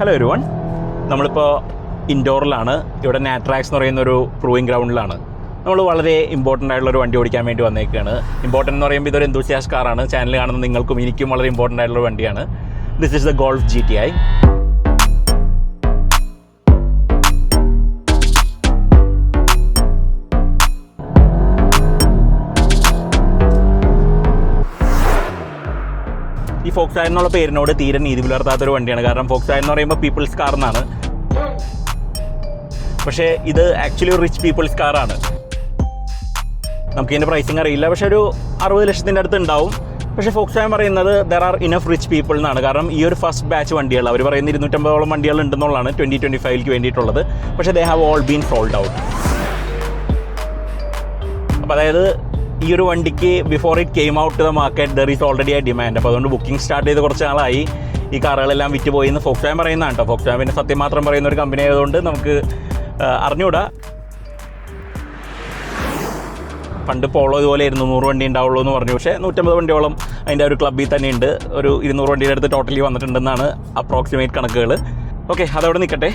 Hello everyone, നമ്മളിപ്പോൾ ഇൻഡോറിലാണ്. ഇവിടെ നാട്രാക്സ് എന്ന് പറയുന്ന ഒരു പ്രൂവിംഗ് ഗ്രൗണ്ടിലാണ്. നമ്മൾ വളരെ ഇമ്പോർട്ടൻ്റ് ആയിട്ടുള്ളൊരു വണ്ടി ഓടിക്കാൻ വേണ്ടി വന്നേക്കുകയാണ്. ഇമ്പോർട്ടൻ്റ് എന്ന് പറയുമ്പോൾ ഇതൊരു എന്തൂസിയാസ്റ്റ് കാറാണ്. ചാനൽ കാണുന്ന നിങ്ങൾക്കും എനിക്കും വളരെ ഇമ്പോർട്ടൻ്റ് ആയിട്ടുള്ള വണ്ടിയാണ്. This is the golf GTI. ഈ ഫോക്സ്വാഗൻ എന്നുള്ള പേരിനോട് തീരെ നീതി പുലർത്താത്തൊരു വണ്ടിയാണ്. കാരണം ഫോക്സ്വാഗൻ എന്ന് പറയുമ്പോൾ പീപ്പിൾസ് കാർ എന്നാണ്, പക്ഷേ ഇത് ആക്ച്വലി ഒരു റിച്ച് പീപ്പിൾസ് കാറാണ്. നമുക്ക് ഇതിൻ്റെ പ്രൈസിങ് അറിയില്ല, പക്ഷേ ഒരു 60 ലക്ഷത്തിൻ്റെ അടുത്ത് ഉണ്ടാവും. പക്ഷേ ഫോക്സ്വാഗൻ പറയുന്നത് there are enough rich people എന്നാണ്. കാരണം ഈ ഒരു ഫസ്റ്റ് ബാച്ച് വണ്ടികൾ അവർ പറയുന്ന 250ഓളം വണ്ടികൾ ഉണ്ടെന്നുള്ളതാണ് 2025 വേണ്ടിയിട്ടുള്ളത്. പക്ഷേ they have all been sold out. അപ്പോൾ അതായത് ഈ ഒരു വണ്ടിക്ക് before it came out to the market there is already a demand. അപ്പോൾ അതുകൊണ്ട് ബുക്കിംഗ് സ്റ്റാർട്ട് ചെയ്ത് കുറച്ച് നാളായി. ഈ കാറുകളെല്ലാം വിറ്റ് പോയി എന്ന് ഫോക്സ്വാഗൻ പറയുന്നതാണ് കേട്ടോ. ഫോക്സ്വാഗൻ പിന്നെ സത്യം മാത്രം പറയുന്ന ഒരു കമ്പനി ആയതുകൊണ്ട് നമുക്ക് അറിഞ്ഞുകൂടാ. പണ്ട് പോളോ ഇതുപോലെ 100 വണ്ടി ഉണ്ടാവുള്ളൂ എന്ന് പറഞ്ഞു. പക്ഷേ 150 വണ്ടിയോളം അതിൻ്റെ ഒരു ക്ലബ്ബിൽ തന്നെ ഉണ്ട്. ഒരു 200 വണ്ടിയുടെ അടുത്ത് ടോട്ടലി വന്നിട്ടുണ്ടെന്നാണ് അപ്രോക്സിമേറ്റ് കണക്കുകൾ. ഓക്കെ, അതവിടെ നിൽക്കട്ടെ.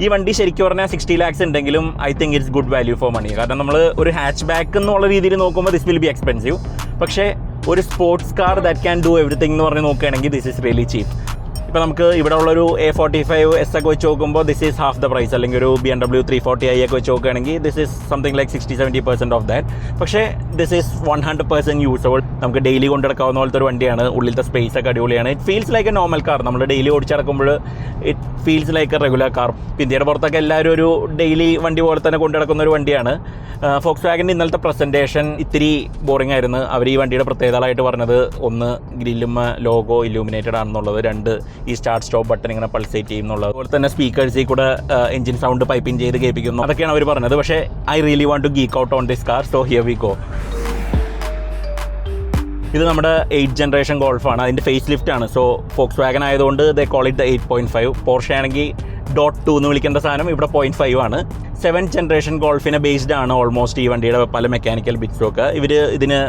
ഈ വണ്ടി ശരിക്കും പറഞ്ഞാൽ 60 lakhs ഉണ്ടെങ്കിലും I think it's good value for money. കാരണം നമ്മൾ ഒരു ഹാച്ച് ബാക്ക് എന്നുള്ള രീതിയിൽ നോക്കുമ്പോൾ ദിസ് വിൽ ബി എക്സ്പെൻസീവ്. പക്ഷേ ഒരു sports car that can do everything എന്ന് പറഞ്ഞ് നോക്കുകയാണെങ്കിൽ ദിസ് ഈസ് റിയലി ചീപ്പ്. ഇപ്പോൾ നമുക്ക് ഇവിടെ ഉള്ളൊരു A45S ഒക്കെ വെച്ച് നോക്കുമ്പോൾ this is half the price. അല്ലെങ്കിൽ ഒരു BMW 340i ഒക്കെ വെച്ച് നോക്കുകയാണെങ്കിൽ this is something like 60-70% of that. പക്ഷേ ദിസ് ഈസ് 100% യൂസബിൾ. നമുക്ക് ഡെയിലി കൊണ്ടെടുക്കാവുന്ന പോലത്തെ ഒരു വണ്ടിയാണ്. ഉള്ളിലത്തെ സ്പേസ് ഒക്കെ അടിപൊളിയാണ്. It feels like a normal car. നമ്മൾ ഡെയിലി ഓടിച്ചിറക്കുമ്പോൾ it feels like a regular car. ഇന്ത്യയുടെ പുറത്തൊക്കെ എല്ലാവരും ഒരു ഡെയിലി വണ്ടി പോലെ തന്നെ കൊണ്ടുനടക്കുന്ന ഒരു വണ്ടിയാണ്. ഫോക്സ്വാഗൻ്റെ ഇന്നലത്തെ പ്രസൻറ്റേഷൻ ഇത്തിരി ബോറിംഗ് ആയിരുന്നു. അവർ ഈ വണ്ടിയുടെ പ്രത്യേകതകളായിട്ട് പറഞ്ഞത് 1 ഗ്രില്ലും ലോഗോ ഇല്യൂമിനേറ്റഡ് ആണെന്നുള്ളത്, 2 ഈ സ്റ്റാർട്ട് സ്റ്റോപ്പ് ബട്ടൺ ഇങ്ങനെ പൾസേറ്റ് ചെയ്യും എന്നുള്ളത്, അതുപോലെ തന്നെ സ്പീക്കേഴ്സിൽ കൂടെ എഞ്ചിൻ സൗണ്ട് പൈപ്പിംഗ് ചെയ്ത് കേൾപ്പിക്കുന്നു. അതൊക്കെയാണ് അവർ പറഞ്ഞത്. പക്ഷേ I really want to geek out on this car, so here we go. ഇത് നമ്മുടെ 8th ജനറേഷൻ ഗോൾഫാണ്. അതിൻ്റെ ഫേസ് ലിഫ്റ്റ് ആണ്. സോ ഫോക്സ്വാഗൻ ആയതുകൊണ്ട് they call it the 8.5. Porsche ആണെങ്കിൽ .2 എന്ന് വിളിക്കേണ്ട സാധനം ഇവിടെ 0.5 ആണ്. 7th ജനറേഷൻ ഗോൾഫിനെ ബേസ്ഡ് ആണ് ഓൾമോസ്റ്റ് ഈ വണ്ടിയുടെ പല മെക്കാനിക്കൽ ബിറ്റ്സും ഒക്കെ. ഇവർ ഇതിന്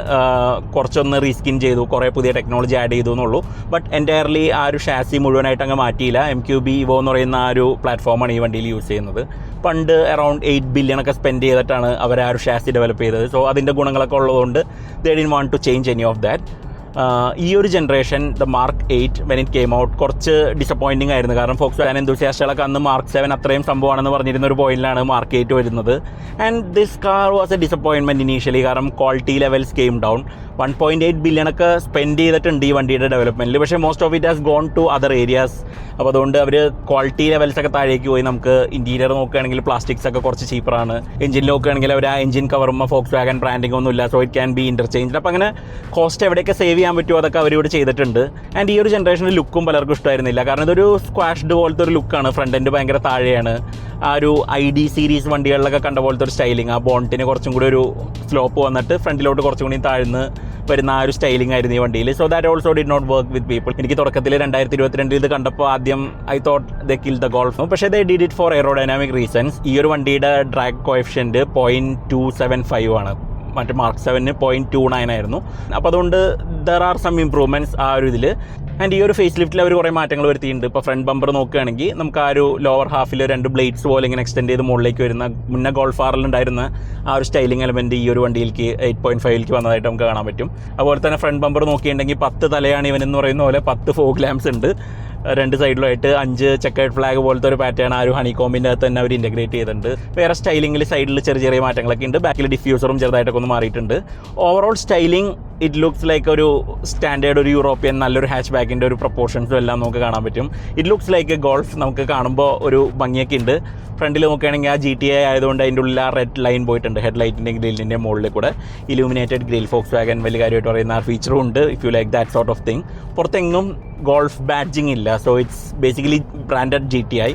കുറച്ചൊന്ന് റീസ്കിൻ ചെയ്തു, കുറേ പുതിയ ടെക്നോളജി ആഡ് ചെയ്തു എന്നുള്ളൂ. ബട്ട് എൻറ്റയർലി ആ ഒരു ഷാസി മുഴുവനായിട്ട് അങ്ങ് മാറ്റിയില്ല. MQB EVO എന്ന് പറയുന്ന ആ ഒരു പ്ലാറ്റ്ഫോമാണ് ഈ വണ്ടിയിൽ യൂസ് ചെയ്യുന്നത്. പണ്ട് അറൗണ്ട് 8 ബില്യൺ ഒക്കെ സ്പെൻഡ് ചെയ്തിട്ടാണ് അവർ ആ ഒരു ഷാസി ഡെവലപ്പ് ചെയ്തത്. സോ അതിൻ്റെ ഗുണങ്ങളൊക്കെ ഉള്ളതുകൊണ്ട് they didn't want to change any of that. ഈ ഒരു generation the Mark 8 when it came out കുറച്ച് ഡിസപ്പോയിൻറ്റിംഗ് ആയിരുന്നു. കാരണം ഫോക്സ്വാഗൻ എന്തൂസിയാസ്റ്റുകളൊക്കെ അന്ന് Mark 7 അത്രയും സംഭവമാണെന്ന് പറഞ്ഞിരുന്ന ഒരു പോയിന്റിലാണ് Mark 8 വരുന്നത്. And this car was a disappointment initially. കാരണം quality levels came down. 1.8 billion ഒക്കെ സ്പെൻഡ് ചെയ്തിട്ടുണ്ട് ഈ വണ്ടിയുടെ ഡെവലപ്മെൻറ്റിൽ. പക്ഷേ most of it has gone to other areas. അപ്പോൾ അതുകൊണ്ട് അവർ ക്വാളിറ്റി ലെവൽസൊക്കെ താഴേക്ക് പോയി. നമുക്ക് ഇൻറ്റീരിയർ നോക്കുകയാണെങ്കിൽ പ്ലാസ്റ്റിക്സ് ഒക്കെ കുറച്ച് ചീപ്പറാണ്. എഞ്ചിൻ നോക്കുകയാണെങ്കിൽ അവർ ആ എഞ്ചിൻ കവറുമ്പോൾ ഫോക്സ്വാഗൻ ബ്രാൻഡിംഗ് ഒന്നുമില്ല. So it can be interchange. അപ്പോൾ അങ്ങനെ കോസ്റ്റ് എവിടെയൊക്കെ സേവ് ചെയ്യാൻ പറ്റുമോ അതൊക്കെ അവരിവിടെ ചെയ്തിട്ടുണ്ട്. ആൻഡ് ഈ ഒരു ജനറേഷൻ്റെ ലുക്കും പലർക്കും ഇഷ്ടമായിരുന്നില്ല. കാരണം ഇതൊരു സ്ക്വാഷ്ഡ് പോലത്തെ ഒരു ലുക്കാണ്. ഫ്രണ്ട് എൻഡ് ഭയങ്കര താഴെയാണ്. ആ ഒരു ID സീരീസ് വണ്ടികളിലൊക്കെ കണ്ട പോലത്തെ ഒരു സ്റ്റൈലിങ്. ആ ബോണ്ടിന് കുറച്ചും കൂടി ഒരു സ്ലോപ്പ് വന്നിട്ട് ഫ്രണ്ടിലോട്ട് കുറച്ചും കൂടി താഴ്ന്ന് വരുന്ന ആ ഒരു സ്റ്റൈലിംഗ് ആയിരുന്നു ഈ വണ്ടിയിൽ. So that also did not work with people. എനിക്ക് തുടക്കത്തിൽ 2022 ഇത് കണ്ടപ്പോൾ ആദ്യം I thought they kill the Golf. പക്ഷേ they did it for aerodynamic reasons. ഈ ഒരു വണ്ടിയുടെ ഡ്രാഗ് കോഎഫിഷ്യൻറ്റ് 0.275 ആണ്. മറ്റേ Mark 7 0.29 ആയിരുന്നു. അപ്പോൾ അതുകൊണ്ട് ദർ ആർ സം ഇംപ്രൂവ്മെൻറ്റ്സ് ആ ഒരു ഇതിൽ. ആൻഡ് ഈ ഒരു ഫേസ് ലിഫ്റ്റിൽ അവർ കുറേ മാറ്റങ്ങൾ വരുത്തിയിട്ടുണ്ട്. ഇപ്പോൾ ഫ്രണ്ട് ബമ്പർ നോക്കുകയാണെങ്കിൽ നമുക്ക് ആ ഒരു ലോവർ ഹാഫിൽ 2 ബ്ലേഡ്സ് പോലെ ഇങ്ങനെ എക്സ്റ്റെൻഡ് ചെയ്ത് മുകളിലേക്ക് വരുന്ന മുന്നേ ഗോൾഫ് ആറിലുണ്ടായിരുന്ന ആ ഒരു സ്റ്റൈലിംഗ് എലമെൻറ്റ് ഈ ഒരു വണ്ടിയിലേക്ക് 8.5 വന്നതായിട്ട് നമുക്ക് കാണാൻ പറ്റും. അതുപോലെ തന്നെ ഫ്രണ്ട് ബമ്പർ നോക്കിയിട്ടുണ്ടെങ്കിൽ 10 തലയാണ് ഇവനെന്ന് പറയുന്ന പോലെ 10 ഫോഗ് ലാംപ്സ് ഉണ്ട്. 2 സൈഡിലുമായിട്ട് 5 ചെക്കേർഡ് ഫ്ലാഗ് പോലത്തെ ഒരു പാറ്റേൺ ആ ഒരു ഹണികോമ്പിൻ്റെ അകത്ത് തന്നെ അവർ ഇൻറ്റഗ്രേറ്റ് ചെയ്തിട്ടുണ്ട്. വേറെ സ്റ്റൈലിംഗിൽ സൈഡിൽ ചെറിയ ചെറിയ മാറ്റങ്ങളൊക്കെ ഉണ്ട്. ബാക്കിൽ ഡിഫ്യൂസറും ചെറുതായിട്ടൊക്കെ ഒന്ന് മാറിയിട്ടുണ്ട്. Overall styling it looks like ഒരു സ്റ്റാൻഡേർഡ് ഒരു യൂറോപ്യൻ നല്ലൊരു ഹാച്ച് ബാക്കിൻ്റെ ഒരു പ്രൊപ്പോർഷൻസും എല്ലാം നമുക്ക് കാണാൻ പറ്റും. It looks like A golf. നമുക്ക് കാണുമ്പോൾ ഒരു ഭംഗിയൊക്കെ ഉണ്ട്. ഫ്രണ്ടിൽ നോക്കുകയാണെങ്കിൽ ആ GTI ആയതുകൊണ്ട് അതിൻ്റെ ഉള്ളിൽ ആ റെഡ് ലൈൻ പോയിട്ടുണ്ട്. ഹെഡ് ലൈറ്റിൻ്റെ ഗ്രില്ലിൻ്റെ മുകളിൽ കൂടെ ഇലൂമിനേറ്റഡ് ഗ്രിൽ. ഫോക്സ്വാഗൻ വലിയ കാര്യമായിട്ട് പറയുന്ന ആ ഫീച്ചറും ഉണ്ട്. If you like that sort of thing. പുറത്തെങ്ങും ഗോൾഫ് ബാഡ്ജിങ് ഇല്ല. So it's basically branded GTI.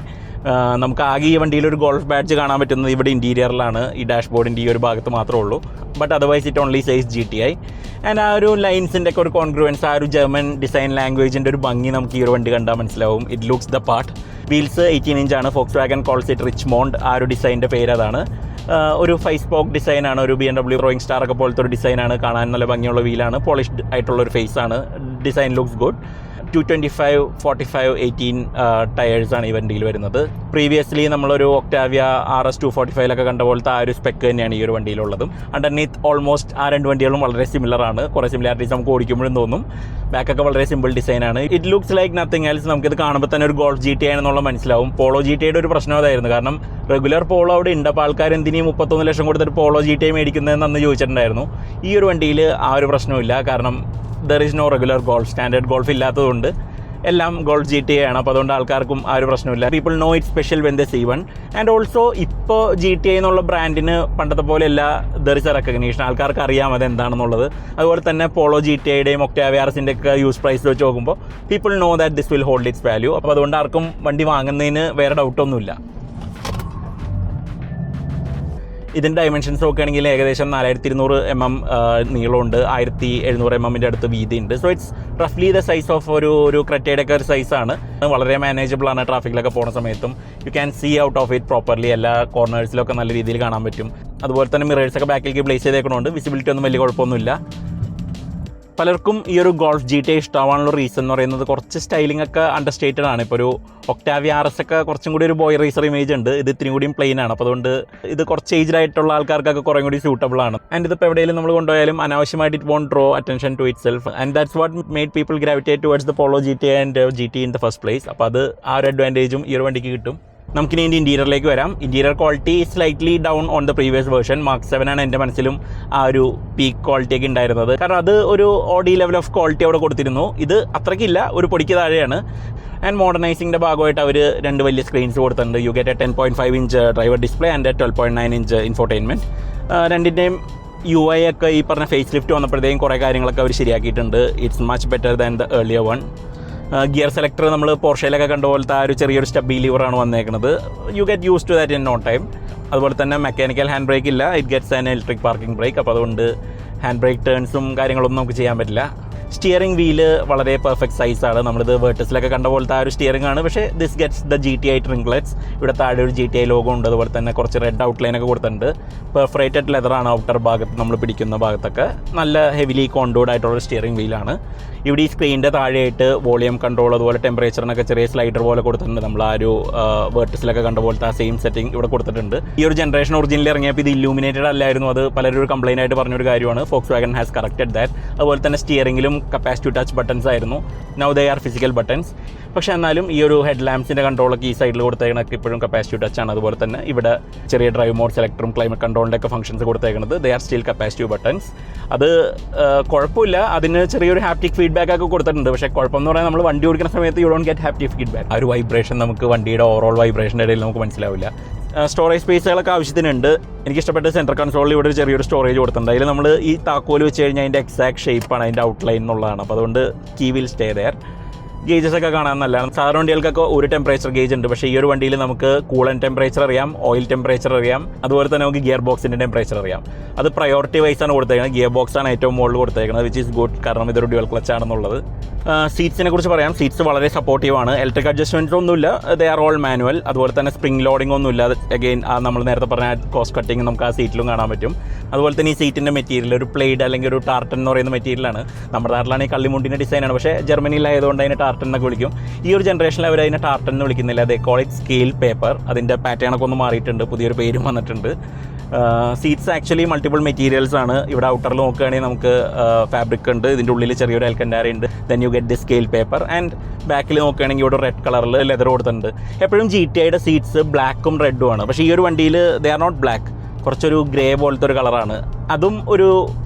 നമുക്ക് ആകെ ഈ വണ്ടിയിൽ ഒരു ഗോൾഫ് ബാഡ്ജ് കാണാൻ പറ്റുന്നത് ഇവിടെ ഇൻറ്റീരിയറിലാണ്. ഈ ഡാഷ്ബോർഡിൻ്റെ ഈ ഒരു ഭാഗത്ത് മാത്രമേ ഉള്ളൂ. But otherwise it only size GTI. And ആ ഒരു ലൈൻസിൻ്റെ ഒക്കെ ഒരു കോൺഗ്രുവൻസ്, ആ ഒരു ജർമ്മൻ ഡിസൈൻ ലാംഗ്വേജിൻ്റെ ഒരു ഭംഗി നമുക്ക് ഈ ഒരു വണ്ടി കണ്ടാൽ മനസ്സിലാവും. It looks the part. Wheels 18 ഇഞ്ചാണ്. Volkswagen calls it Richmond. ആ ഒരു ഡിസൈൻ്റെ പേര് അതാണ്. ഒരു 5 സ്പോക്ക് ഡിസൈനാണ്. ഒരു BMW റോയിങ് സ്റ്റാർ ഒക്കെ പോലത്തെ ഒരു ഡിസൈനാണ്. കാണാൻ നല്ല ഭംഗിയുള്ള വീലാണ്. പോളിഷ്ഡ് ആയിട്ടുള്ളൊരു ഫേസാണ്. Design looks good. 225, 45, 18 ടയേഴ്സാണ് ഈ വണ്ടിയിൽ വരുന്നത്. പ്രീവിയസ്ലി നമ്മളൊരു ഒക്ടാവിയ RS 245 കണ്ട പോലത്തെ ആ ഒരു സ്പെക്ക് തന്നെയാണ് ഈ ഒരു വണ്ടിയിലുള്ളതും. അണ്ടർനീത്ത് ഓൾമോസ്റ്റ് ആ രണ്ട് വണ്ടികളും വളരെ സിമിലർ ആണ്. കുറേ സിമിലാരിറ്റീസ് നമുക്ക് ഓടിക്കുമ്പോഴും തോന്നും. ബാക്കൊക്കെ വളരെ സിമ്പിൾ ഡിസൈനാണ്. It looks like nothing else. നമുക്കിത് കാണുമ്പോൾ തന്നെ ഒരു ഗോൾഫ് GT ആണെന്നുള്ള മനസ്സിലാവും. പോളോ GTയുടെ ഒരു പ്രശ്നം അതായിരുന്നു. കാരണം റെഗുലർ പോളോ അവിടെ ഉണ്ട്, അപ്പോൾ ആൾക്കാർ എന്തിനീ 31 ലക്ഷം കൊടുത്തിട്ട് പോളോ GT മേടിക്കുന്നതെന്ന് അന്ന് ചോദിച്ചിട്ടുണ്ടായിരുന്നു. ഈ ഒരു വണ്ടിയിൽ ആ ഒരു പ്രശ്നമില്ല. കാരണം there is no regular Golf. Standard Golf ഇല്ലാത്തതുകൊണ്ട് എല്ലാം ഗോൾഫ് GT ആണ്. അപ്പോൾ അതുകൊണ്ട് ആൾക്കാർക്കും ആ ഒരു പ്രശ്നമില്ല. People know it special when they see one. And also ഇപ്പോൾ GT എന്നുള്ള ബ്രാൻഡിന് പണ്ടത്തെ പോലെ അല്ല ദർ ഇസ് എ റെക്കഗ്നീഷൻ. ആൾക്കാർക്ക് അറിയാം അത് എന്താണെന്നുള്ളത്. അതുപോലെ തന്നെ പോളോ GTയുടെയും ഒക്ടാവിയ RSന്റെ ഒക്കെ യൂസ് പ്രൈസ് വെച്ച് നോക്കുമ്പോൾ people know that this will hold it's value. അപ്പോൾ അതുകൊണ്ട് ആർക്കും വണ്ടി വാങ്ങുന്നതിന് വേറെ ഡൗട്ടൊന്നുമില്ല. ഇതിൻ്റെ ഡയമെൻഷൻസ് നോക്കുകയാണെങ്കിൽ ഏകദേശം 4200 mm നീളമുണ്ട്, 1700 mm അടുത്ത് വീതിയുണ്ട്. സോ ഇറ്റ്സ് റഫ്ലി ദ സൈസ് ഓഫ് ഒരു ക്രെറ്റയുടെ ഒക്കെ ഒരു സൈസാണ്. വളരെ മാനേജബിൾ ആണ്. ട്രാഫിക്കിലൊക്കെ പോകുന്ന സമയത്തും you can see out of it properly. എല്ലാ കോർണേഴ്സിലൊക്കെ നല്ല രീതിയിൽ കാണാൻ പറ്റും. അതുപോലെ തന്നെ മിറേഴ്സൊക്കെ ബാക്കിലേക്ക് പ്ലേസ് ചെയ്തേക്കണോണ്ട് വിസിബിലിറ്റി ഒന്നും വലിയ കുഴപ്പമൊന്നുമില്ല. പലർക്കും ഈ ഒരു ഗോൾഫ് GT ഇഷ്ടമാവാനുള്ള റീസൺ എന്ന് പറയുന്നത് കുറച്ച് സ്റ്റൈലിംഗ് ഒക്കെ അണ്ടർസ്റ്റേറ്റഡ് ആണ്. ഇപ്പോൾ ഒരു ഒക്ടാവിയ RS ഒക്കെ കുറച്ചും കൂടി ഒരു ബോയ് റേസർ ഇമേജ് ഉണ്ട്. ഇത് ഇത്തിരി കൂടിയും പ്ലെയിൻ ആണ്. അപ്പോൾ അതുകൊണ്ട് ഇത് കുറച്ച് ഏജ്ഡ് ആയിട്ടുള്ള ആൾക്കാർക്കൊക്കെ കുറേ കൂടി സ്യൂട്ടബിൾ ആണ്. ആൻഡ് ഇതിപ്പോൾ എവിടെയെങ്കിലും നമ്മൾ കൊണ്ടുപോയാലും അനാവശ്യമായിട്ട് it won't draw attention to itself. And that's what made people gravitate towards the Polo GT and GT in the first place. അപ്പോൾ അത് ആ ഒരു അഡ്വാൻറ്റേജും ഈ ഒരു വണ്ടിക്ക് കിട്ടും. നമുക്കിനി ഇതിൻ്റെ ഇൻറ്റീരിയറിലേക്ക് വരാം. Interior quality slightly down on the previous version. Mark 7 ആണ് എൻ്റെ മനസ്സിലും ആ ഒരു പീക്ക് ക്വാളിറ്റിയൊക്കെ ഉണ്ടായിരുന്നത്. കാരണം അത് ഒരു ഓഡി ലെവൽ ഓഫ് ക്വാളിറ്റി അവിടെ കൊടുത്തിരുന്നു. ഇത് അത്രയ്ക്കില്ല, ഒരു പൊടിക്ക് താഴെയാണ്. ആൻഡ് മോഡർണൈസിങ്ങിൻ്റെ ഭാഗമായിട്ട് അവർ 2 വലിയ സ്ക്രീൻസ് കൊടുത്തിട്ടുണ്ട്. You get A 10.5 inch driver display and 12.9 inch infotainment. രണ്ടിൻ്റെയും UI ഒക്കെ ഈ പറഞ്ഞ ഫേസ് ലിഫ്റ്റ് വന്നപ്പോഴത്തേക്കും കുറേ കാര്യങ്ങളൊക്കെ അവർ ശരിയാക്കിയിട്ടുണ്ട്. It's much better than the earlier one. Gear selector നമ്മൾ പോർഷയിലൊക്കെ കണ്ട പോലത്തെ ആ ഒരു ചെറിയൊരു സ്റ്റബി ലീവറാണ് വന്നേക്കുന്നത്. You get use to that in no time. അതുപോലെ തന്നെ മെക്കാനിക്കൽ ഹാൻഡ് ബ്രേക്ക് ഇല്ല. It gets an electric parking brake. അപ്പോൾ അതുകൊണ്ട് ഹാൻഡ് ബ്രേക്ക് ടേൺസും കാര്യങ്ങളൊന്നും നമുക്ക് ചെയ്യാൻ പറ്റില്ല. സ്റ്റിയറിംഗ് വീല് വളരെ പെർഫെക്റ്റ് സൈസാണ്. നമ്മളിത് വേർട്ടസിലൊക്കെ കണ്ട പോലത്തെ ആ ഒരു സ്റ്റിയറിംഗ് ആണ്. പക്ഷേ ദിസ് ഗെറ്റ്സ് ദ GTI ട്രിങ്ക്ലെറ്റ്സ്. ഇവിടെ താഴെ ഒരു GTI ലോഗോ ഉണ്ട്. അതുപോലെ തന്നെ കുറച്ച് റെഡ് ഔട്ട്ലൈനൊക്കെ കൊടുത്തിട്ടുണ്ട്. പെർഫറേറ്റഡ് ലെതറാണ് ഔട്ടർ ഭാഗത്ത് നമ്മൾ പിടിക്കുന്ന ഭാഗത്തൊക്കെ. നല്ല ഹെവിലി കോണ്ടോർഡ് ആയിട്ടുള്ള സ്റ്റിയറിംഗ് വീലാണ്. ഇവിടെ ഈ സ്ക്രീനിൻ്റെ താഴെയായിട്ട് വോളിയം കൺട്രോൾ അതുപോലെ ടെമ്പറേച്ചറിനൊക്കെ ചെറിയ സ്ലൈഡർ പോലെ കൊടുത്തിട്ടുണ്ട്. നമ്മൾ ആ ഒരു വേർട്ടസിലൊക്കെ കണ്ട പോലത്തെ ആ സെയിം സെറ്റിംഗ് ഇവിടെ കൊടുത്തിട്ടുണ്ട്. ഈ ഒരു ജനറേഷൻ ഒറിജിനൽ ഇറങ്ങിയപ്പോൾ ഇത് ഇല്ലൂമിനേറ്റഡ് അല്ലായിരുന്നു. അത് പലരും ഒരു കംപ്ലൈൻ്റ് ആയിട്ട് പറഞ്ഞൊരു കാര്യമാണ്. Volkswagen has corrected that. അതുപോലെ തന്നെ സ്റ്റിയറിംഗിലും കപ്പാസിറ്റീവ് ടച്ച് ബട്ടൺസ് ആയിരുന്നു. Now they are physical buttons. പക്ഷേ എന്നാലും ഈ ഒരു ഹെഡ് ലാമ്പ്സിൻ്റെ കൺട്രോളൊക്കെ ഈ സൈഡിൽ കൊടുത്തേക്കണൊക്കെ ഇപ്പോഴും കപ്പാസിറ്റീവ് ടച്ചാണ്. അതുപോലെ തന്നെ ഇവിടെ ചെറിയ ഡ്രൈവ് മോഡ് സെലക്ടറും ക്ലൈമറ്റ് കൺട്രോളിൻ്റെ ഒക്കെ ഫംഗ്ഷൻസ് കൊടുത്തേക്കുന്നത് they are still capacitive buttons. അത് കുഴപ്പമില്ല. അതിന് ചെറിയൊരു ഹാപ്റ്റിക് ഫീഡ്ബാക്ക് ഒക്കെ കൊടുത്തിട്ടുണ്ട്. പക്ഷേ കുഴപ്പമെന്ന് പറഞ്ഞാൽ നമ്മൾ വണ്ടി ഓടിക്കുന്ന സമയത്ത് you don't get haptic feedback. ആ ഒരു വൈബ്രേഷൻ നമുക്ക് വണ്ടിയുടെ ഓവറോൾ വൈബ്രേഷൻ്റെ ഇടയിൽ നമുക്ക് മനസ്സിലാവില്ല. സ്റ്റോറേജ് സ്പേസുകളൊക്കെ ആവശ്യത്തിനുണ്ട്. എനിക്കിഷ്ടപ്പെട്ട സെൻറ്റർ കൺസോളിൽ ഇവിടെ ഒരു ചെറിയൊരു സ്റ്റോറേജ് കൊടുത്തിട്ടുണ്ട്. അതിൽ നമ്മൾ ഈ താക്കോൽ വെച്ച് കഴിഞ്ഞാൽ അതിൻ്റെ എക്സാക്ട് ഷേപ്പാണ്, അതിൻ്റെ ഔട്ട്ലൈൻ എന്നുള്ളതാണ്. അപ്പോൾ അതുകൊണ്ട് key will stay there. Gauges ഒക്കെ കാണാൻ നല്ലതാണ്. സാധാരണ വണ്ടികൾക്കൊക്കെ ഒരു ടെമ്പറേച്ചർ ഗേജ് ഉണ്ട്. പക്ഷേ ഈ ഒരു വണ്ടിയിൽ നമുക്ക് കൂളൻ ടെമ്പറേച്ചർ അറിയാം, ഓയിൽ ടെമ്പറേച്ചർ അറിയാം, അതുപോലെ തന്നെ നമുക്ക് ഗിയർ ബോക്സിൻ്റെ ടെമ്പറേച്ചർ അറിയാം. അത് പ്രയോറിറ്റി വൈസാണ് കൊടുത്തേക്കുന്നത്. ഗിയർ ബോക്സാണ് ഏറ്റവും മുകളിൽ കൊടുത്തേക്കുന്നത്, വിച്ച് ഈസ് ഗുഡ്. കാരണം ഇതൊരു ഡ്യുവൽ ക്ലച്ച് ആണെന്നുള്ളത്. സീറ്റ്സിനെ കുറിച്ച് പറയാം. സീറ്റ്സ് വളരെ സപ്പോർട്ടീവാണ്. ഇലക്ട്രിക് അഡ്ജസ്റ്റ്മെൻറ്റ്സ് ഒന്നുമില്ല. They are all manual. അതുപോലെ തന്നെ സ്പ്രിംഗ് ലോഡിംഗ് ഒന്നുമില്ല. അഗെയിൻ നമ്മൾ നേരത്തെ പറഞ്ഞ കോസ്റ്റ് കട്ടിങ് നമുക്ക് ആ സീറ്റിലും കാണാൻ പറ്റും. അതുപോലെ തന്നെ ഈ സീറ്റിൻ്റെ മെറ്റീരിയൽ ഒരു പ്ലേഡ് അല്ലെങ്കിൽ ഒരു ടാർട്ടൻ എന്ന് പറയുന്ന മെറ്റീരിയലാണ്. നമ്മുടെ നാട്ടിലാണെങ്കിൽ കള്ളിമുണ്ടിൻ്റെ ഡിസൈനാണ്. പക്ഷേ ജർമ്മനിയിലായതുകൊണ്ട് അതിനെ ടാർട്ടൻ എന്നൊക്കെ വിളിക്കും. ഈ ഒരു ജനറേഷനിൽ അവർ അതിനെ ടാർട്ടൻ എന്ന് വിളിക്കുന്നില്ല. They call it scale paper. അതിൻ്റെ പാറ്റേണൊക്കെ ഒന്ന് മാറിയിട്ടുണ്ട്, പുതിയൊരു പേരും വന്നിട്ടുണ്ട്. സീറ്റ്സ് ആക്ച്വലി മൾട്ടിപ്പിൾ മെറ്റീരിയൽസ് ആണ്. ഇവിടെ ഔട്ടറിൽ നോക്കുകയാണെങ്കിൽ നമുക്ക് ഫാബ്രിക് ഉണ്ട്, ഇതിൻ്റെ ഉള്ളിൽ ചെറിയൊരു അൽക്കൻഡാര ഉണ്ട്. Then you get the scale paper. And ബാക്കിൽ നോക്കുകയാണെങ്കിൽ ഇവിടെ റെഡ് കളറിൽ ലെതർ കൊടുത്തിട്ടുണ്ട്. എപ്പോഴും GTIയുടെ സീറ്റ്സ് ബ്ലാക്കും റെഡും ആണ്. പക്ഷേ ഈ ഒരു വണ്ടിയിൽ ദേ ആർ നോട്ട് ബ്ലാക്ക്. കുറച്ചൊരു ഗ്രേ പോലത്തെ ഒരു കളറാണ്. അതും ഒരു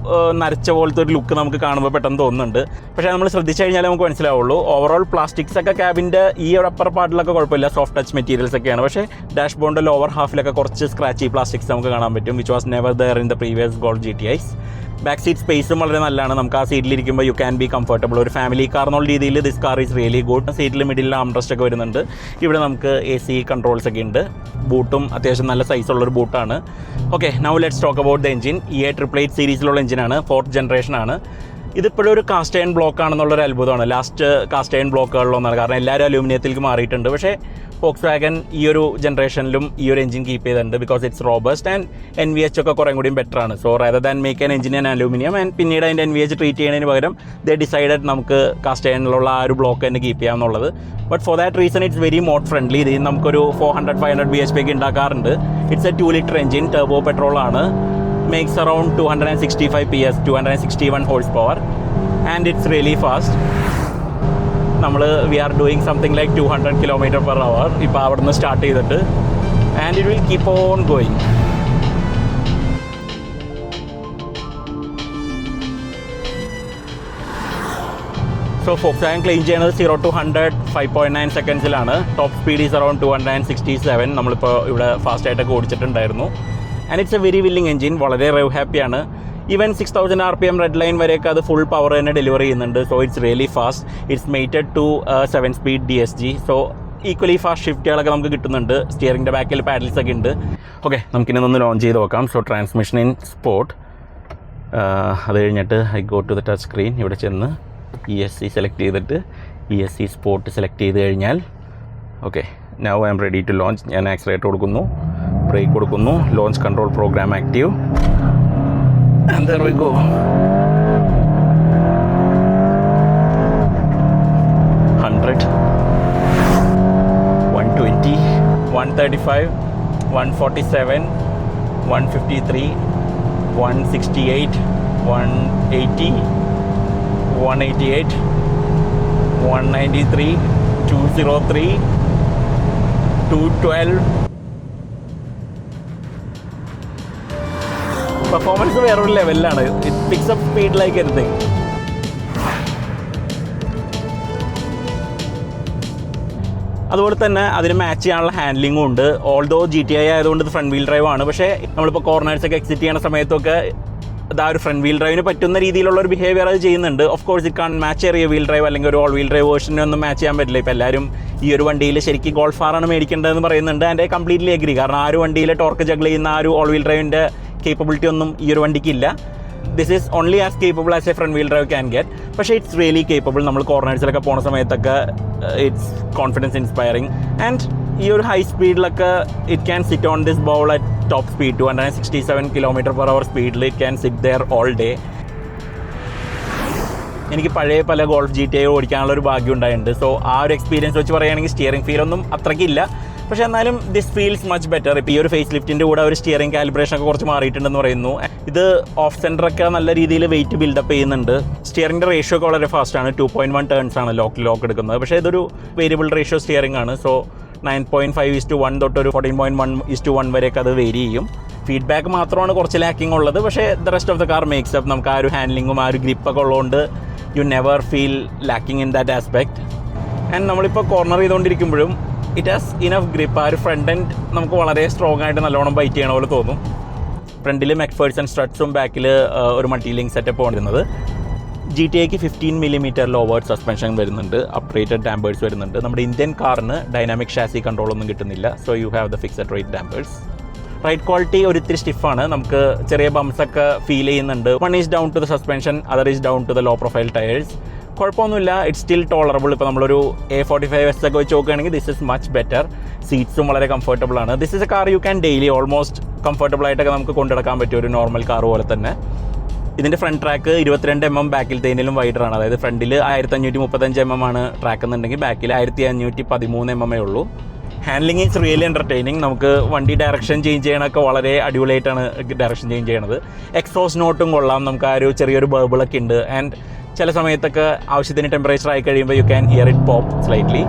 നരച്ച പോലത്തെ ഒരു ലുക്ക് നമുക്ക് കാണുമ്പോൾ പെട്ടെന്ന് തോന്നുന്നുണ്ട്. പക്ഷേ നമ്മൾ ശ്രദ്ധിച്ചു കഴിഞ്ഞാൽ നമുക്ക് മനസ്സിലാവുള്ളൂ. ഓവറോൾ പ്ലാസ്റ്റിക്സ് ഒക്കെ ക്യാബിൻ്റെ ഈ ഒരു അപ്പർ പാർട്ടിലൊക്കെ കുഴപ്പമില്ല, സോഫ്റ്റ് ടച്ച് മെറ്റീരിയൽസ് ഒക്കെയാണ്. പക്ഷേ ഡാഷ് ബോർഡിൻ്റെ ലോവർ ഹാഫിലൊക്കെ കുറച്ച് സ്ക്രാച്ചി പ്ലാസ്റ്റിക്സ് നമുക്ക് കാണാൻ പറ്റും, which was never there in the previous Golf GTIs. Back seat സ്പേസും വളരെ നല്ലതാണ്. നമുക്ക് ആ സീറ്റിലിരിക്കുമ്പോൾ യു ക്യാൻ ബി കംഫർട്ടബിൾ. ഒരു ഫാമിലി കാർ എന്നുള്ള രീതിയിൽ this car is really good. സീറ്റിൽ മിഡിൽ ആംറസ്റ്റ് ഒക്കെ വരുന്നുണ്ട്. ഇവിടെ നമുക്ക് AC കൺട്രോൾസ് ഒക്കെ ഉണ്ട്. ബൂട്ടും അത്യാവശ്യം നല്ല സൈസുള്ളൊരു ബൂട്ടാണ്. Okay, now let's talk about the engine. E888 സീരീസിലുള്ള എഞ്ചിനാണ്, 4th ജനറേഷൻ ആണ്. ഇതിപ്പോഴും ഒരു കാസ്റ്റ് അയൺ ബ്ലോക്ക് ആണെന്നുള്ളൊരു അത്ഭുതമാണ്. ലാസ്റ്റ് കാസ്റ്റ് അയൺ ബ്ലോക്കുകളിലൊന്നാണ്, കാരണം എല്ലാവരും അലൂമിനിയത്തിലേക്ക് മാറിയിട്ടുണ്ട്. പക്ഷേ ഫോക്സ് വാഗൻ ഈ ഒരു ജനറേഷനിലും ഈ ഒരു എഞ്ചിൻ കീപ്പ് ചെയ്തിട്ടുണ്ട്, because it's robust and NVH ഒക്കെ കുറേ കൂടിയും ബെറ്റർ ആണ്. So rather than make an engine and aluminium and പിന്നീട് അതിൻ്റെ NVH ട്രീറ്റ് ചെയ്യുന്നതിന് പകരം ദേ ഡിസൈഡഡ് നമുക്ക് കാസ്റ്റ് അയണിലുള്ള ആ ഒരു ബ്ലോക്ക് തന്നെ കീപ്പ് ചെയ്യാമെന്നുള്ളത്. But for that reason it's very mod friendly. ഇതിൽ നമുക്കൊരു 400-500 bhp ഒക്കെ ഉണ്ടാക്കാറുണ്ട്. It's a 2 litre engine, turbo petrol ആണ്. Makes around 265 PS, 261 horsepower, and it's really fast. We are doing something like 200 km/h. ഇപ്പോൾ അവിടെ നിന്ന് സ്റ്റാർട്ട് ചെയ്തിട്ട്, and it will keep on going. So Volkswagen claim ചെയ്യുന്നത് 0 to 100 5.9 സെക്കൻഡ്സിലാണ്. Top speed is around 267. നമ്മളിപ്പോൾ ഇവിടെ ഫാസ്റ്റായിട്ടൊക്കെ ഓടിച്ചിട്ടുണ്ടായിരുന്നു. And it's a very willing engine, വളരെ റേവ് ഹാപ്പിയാണ്. ഈവൻ 6000 RPM റെഡ് ലൈൻ വരെയൊക്കെ അത് ഫുൾ പവർ തന്നെ ഡെലിവറി ചെയ്യുന്നുണ്ട്. So it's really fast. It's mated to 7 speed DSG. So equally fast ഷിഫ്റ്റുകളൊക്കെ നമുക്ക് കിട്ടുന്നുണ്ട്. സ്റ്റിയറിംഗിൻ്റെ ബാക്കിൽ പാഡൽസ് ഒക്കെ ഉണ്ട്. ഓക്കെ, നമുക്കിനൊന്ന് ലോഞ്ച് ചെയ്ത് നോക്കാം. സോ ട്രാൻസ്മിഷൻ ഇൻ സ്പോർട്ട്, അത് കഴിഞ്ഞിട്ട് I go to the touch screen. ഇവിടെ ചെന്ന് ESC സെലക്ട് ചെയ്തിട്ട് ESC സ്പോർട്ട് സെലക്ട് ചെയ്ത് കഴിഞ്ഞാൽ okay, now I'm ready to launch. ഞാൻ ആക്സിലറേറ്റർ കൊടുക്കുന്നു, ബ്രേക്ക് കൊടുക്കുന്നു, launch control program active, and there we go. 100, 120, 135, 147, 153, 168, 180, 188, 193, 203, 212. Performance വേറൊരു ലെവലിലാണ്. It pics up speed like anything. അതുപോലെ തന്നെ അതിന് മാച്ച് ചെയ്യാനുള്ള ഹാൻഡ്ലിങ്ങും ഉണ്ട്. ഓൾദോ GTI ആയതുകൊണ്ട് ഇത് ഫ്രണ്ട് വീൽ ഡ്രൈവ് ആണ്. പക്ഷേ നമ്മളിപ്പോൾ കോർണേഴ്സൊക്കെ എക്സിറ്റ് ചെയ്യുന്ന സമയത്തൊക്കെ ഇതാ ഒരു ഫ്രണ്ട് വീൽ ഡ്രൈവിന് പറ്റുന്ന രീതിയിലുള്ള ഒരു ബിഹേവിയർ അത് ചെയ്യുന്നുണ്ട്. Of course it can't match ചെറിയ വീൽ ഡ്രൈവ് അല്ലെങ്കിൽ ഒരു ഓൾ വീൽ ഡ്രൈവ് വേർഷനൊന്നും മാച്ച് ചെയ്യാൻ പറ്റില്ല. ഇപ്പോൾ എല്ലാവരും ഈ ഒരു വണ്ടിയിൽ ശരിക്കും ഗോൾഫ് ആറാണ് മേടിക്കേണ്ടതെന്ന് പറയുന്നുണ്ട്. And I completely agri. കാരണം ആ ഒരു വണ്ടിയിൽ ടോർക്ക് ജഗ്ൾ ചെയ്യുന്ന ആ ഒരു ഓൾ വീൽ ഡ്രൈവിൻ്റെ കേപ്പബിലിറ്റി ഒന്നും ഈ ഒരു വണ്ടിക്കില്ല. This is only as capable as a front wheel drive can get. പക്ഷേ ഇറ്റ്സ് റിയലി കേപ്പബിൾ. നമ്മൾ കോർണേഴ്സിലൊക്കെ പോകുന്ന സമയത്തൊക്കെ ഇറ്റ്സ് കോൺഫിഡൻസ് ഇൻസ്പയറിങ്. ആൻഡ് ഈ ഒരു ഹൈ സ്പീഡിലൊക്കെ it can sit on this bowl at top speed 267 km/h സ്പീഡിൽ it can sit there all day. എനിക്ക് പഴയ പല ഗോൾഫ് GTI ഓടിക്കാനുള്ള ഒരു ഭാഗ്യം ഉണ്ടായിട്ടുണ്ട്. സോ ആ ഒരു എക്സ്പീരിയൻസ് വെച്ച് പറയുകയാണെങ്കിൽ സ്റ്റിയറിംഗ് ഫീലൊന്നും അത്രയ്ക്കില്ല. പക്ഷേ എന്നാലും ദിസ് ഫീൽസ് മച്ച് ബെറ്റർ. ഇപ്പോൾ ഈ ഒരു ഫേസ് ലിഫ്റ്റിൻ്റെ കൂടെ ഒരു സ്റ്റിയറിംഗ് കാലിബ്രേഷൻ ഒക്കെ കുറച്ച് മാറിയിട്ടുണ്ടെന്ന് പറയുന്നു. ഇത് ഓഫ് സെൻറ്ററൊക്കെ നല്ല രീതിയിൽ വെയിറ്റ് ബിൽഡപ്പ് ചെയ്യുന്നുണ്ട്. സ്റ്റിയറിംഗിൻ്റെ റേഷ്യോ ഒക്കെ വളരെ ഫാസ്റ്റാണ്. 2.1 ടേൺസ് ആണ് ലോക്ക് എടുക്കുന്നത്. പക്ഷേ ഇതൊരു വേരിയബിൾ റേഷ്യോ സ്റ്റിയറിംഗ് ആണ്. സോ 9.5:1 തൊട്ട് ഒരു 14.1:1 വരെയൊക്കെ അത് വേരി ചെയ്യും. ഫീഡ്ബാക്ക് മാത്രമാണ് കുറച്ച് ലാക്കിംഗ് ഉള്ളത്. പക്ഷേ the rest of the car makes up. നമുക്ക് ആ ഒരു ഹാൻഡ്ലിങ്ങും ആ ഒരു ഗ്രിപ്പൊക്കെ ഉള്ളതുകൊണ്ട് you never feel lacking in that aspect. And നമ്മളിപ്പോൾ കോർണർ ചെയ്തുകൊണ്ടിരിക്കുമ്പോഴും ഇറ്റ് ഹാസ് ഇനഫ് ഗ്രിപ്പ്. ആ ഒരു ഫ്രണ്ട് എൻഡ് നമുക്ക് വളരെ സ്ട്രോങ് ആയിട്ട് നല്ലോണം ബൈറ്റ് ചെയ്യണ പോലെ തോന്നും. ഫ്രണ്ടിൽ മെക്ഫേഴ്സൺ സ്ട്രട്സും ബാക്കിൽ ഒരു മൾട്ടി ലിങ്ക് സെറ്റപ്പ് വരുന്നത്. GTIക്ക് 15 mm ലോവേർഡ് സസ്പെൻഷൻ വരുന്നുണ്ട്. അപ്ഗ്രേറ്റഡ് ഡാമ്പേഴ്സ് വരുന്നുണ്ട്. നമ്മുടെ ഇന്ത്യൻ കാറിന് ഡൈനാമിക് ഷാസി കൺട്രോൾ ഒന്നും കിട്ടുന്നില്ല. So you have the fixed rate dampers. Ride quality ഒരിത്തിരി സ്റ്റിഫാണ്. നമുക്ക് ചെറിയ ബംസൊക്കെ ഫീൽ ചെയ്യുന്നുണ്ട്. One is down to the suspension, other is down to the low profile tyres. കുഴപ്പമൊന്നുമില്ല. It's still tolerable. ഇപ്പോൾ നമ്മളൊരു A45S ഒക്കെ വെച്ച് നോക്കുകയാണെങ്കിൽ ദിസ് ഇസ് മച്ച് ബെറ്റർ. സീറ്റ്സും വളരെ കംഫർട്ടബിൾ ആണ്. This is a car you can daily almost comfortable ആയിട്ടൊക്കെ നമുക്ക് കൊണ്ടുനടക്കാൻ പറ്റിയ ഒരു നോർമൽ കാർ പോലെ തന്നെ. ഇതിൻ്റെ ഫ്രണ്ട് ട്രാക്ക് 22 mm ബാക്കിലത്തേതിലും വൈഡറാണ്. അതായത് ഫ്രണ്ടിൽ 1535 mm ആണ് ട്രാക്ക് എന്നുണ്ടെങ്കിൽ ബാക്കിൽ 1513 mm ഉള്ളൂ. Handling is really entertaining. നമുക്ക് വണ്ടി ഡയറക്ഷൻ ചേഞ്ച് ചെയ്യണമൊക്കെ വളരെ അടിപൊളിയായിട്ടാണ് ഡയറക്ഷൻ ചേഞ്ച് ചെയ്യണത്. എക്സോസ് നോട്ടും കൊള്ളാം. നമുക്ക് ആ ഒരു ചെറിയൊരു ബേബിളൊക്കെ ഉണ്ട്. ആൻഡ് ചില സമയത്തൊക്കെ ആവശ്യത്തിന് ടെമ്പറേച്ചർ ആയി കഴിയുമ്പോൾ you can hear it pop slightly.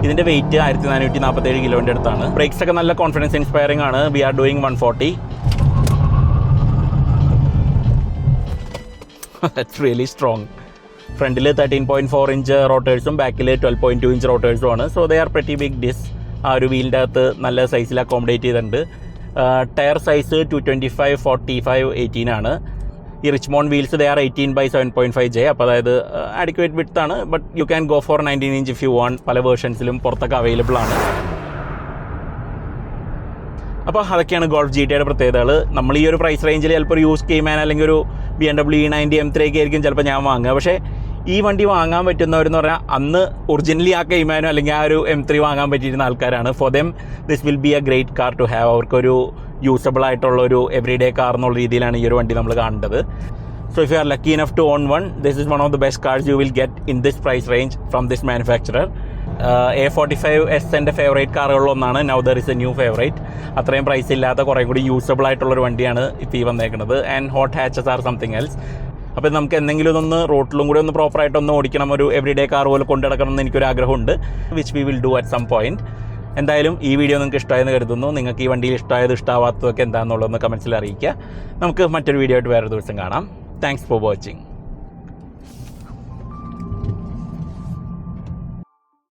ഇതിൻ്റെ വെയിറ്റ് 1447 കിലോൻ്റെ അടുത്താണ്. ബ്രേക്സ് ഒക്കെ നല്ല കോൺഫിഡൻസ് ഇൻസ്പയറിംഗ് ആണ്. We are doing 140. That's really strong. ഫ്രണ്ടിൽ 13.4 ഇഞ്ച് റോട്ടേഴ്സും ബാക്കിൽ 12.2 ഇഞ്ച് റോട്ടേഴ്സും ആണ്. So they are pretty big discs. ആ ഒരു വീലിൻ്റെ അകത്ത് നല്ല സൈസിൽ അക്കോമഡേറ്റ് ചെയ്തിട്ടുണ്ട്. ടയർ സൈസ് 225, 45, 18 ആണ്. ഈ Richmond wheels they are 18/7.5J. അപ്പോൾ അതായത് അഡിക്വേറ്റ് വിഡ്ത്ത് ആണ്. But you can go for 19 inch if you want. പല വേർഷൻസിലും പുറത്തൊക്കെ അവൈലബിൾ ആണ്. അപ്പോൾ അതൊക്കെയാണ് ഗോൾഫ് GTയുടെ പ്രത്യേകതകൾ. നമ്മൾ ഈ ഒരു പ്രൈസ് റേഞ്ചിൽ ചിലപ്പോൾ ഒരു യൂസ് കെയ്മാൻ അല്ലെങ്കിൽ ഒരു BMW E90 M3 ഒക്കെ ആയിരിക്കും ചിലപ്പോൾ ഞാൻ വാങ്ങുക. പക്ഷേ ഈ വണ്ടി വാങ്ങാൻ പറ്റുന്നവരെന്ന് പറഞ്ഞാൽ അന്ന് ഒറിജിനലി ആ കെയ്മാനോ അല്ലെങ്കിൽ ആ ഒരു M3 വാങ്ങാൻ പറ്റിയിരുന്ന ആൾക്കാരാണ്. For them this will be a great car to have. അവർക്കൊരു യൂസബിൾ ആയിട്ടുള്ള ഒരു എവറിഡേ കാർ എന്നുള്ള രീതിയിലാണ് ഈ ഒരു വണ്ടി നമ്മൾ കാണേണ്ടത്. So if you are lucky enough to own one, this is one of the best cars you will get in this price range from this manufacturer. A45S എൻ്റെ ഫേവറേറ്റ് കാറുകളിലൊന്നാണ്. Now there is a new favourite. അത്രയും price ഇല്ലാത്ത കുറേ കൂടി usable ആയിട്ടുള്ളൊരു വണ്ടിയാണ് ഇപ്പോൾ ഈ വന്നേക്കുന്നത്. And hot hatches are something else. അപ്പോൾ നമുക്ക് എന്തെങ്കിലും ഇതൊന്ന് റോട്ടിലും കൂടി ഒന്ന് പ്രോപ്പറായിട്ടൊന്ന് ഓടിക്കണം, ഒരു എവറിഡേ കാർ പോലെ കൊണ്ടുനടക്കണം എന്ന് എനിക്കൊരു ആഗ്രഹമുണ്ട്, which we will do at some point. എന്തായാലും ഈ വീഡിയോ നിങ്ങൾക്ക് ഇഷ്ടമായെന്ന് കരുതുന്നു. നിങ്ങൾക്ക് ഈ വണ്ടിയിൽ ഇഷ്ടമായത് ഇഷ്ടമാവാത്തതൊക്കെ എന്താണെന്നുള്ളതൊന്ന് കമൻസിൽ അറിയിക്കുക. നമുക്ക് മറ്റൊരു വീഡിയോ ആയിട്ട് വേറൊരു ദിവസം കാണാം. Thanks for watching.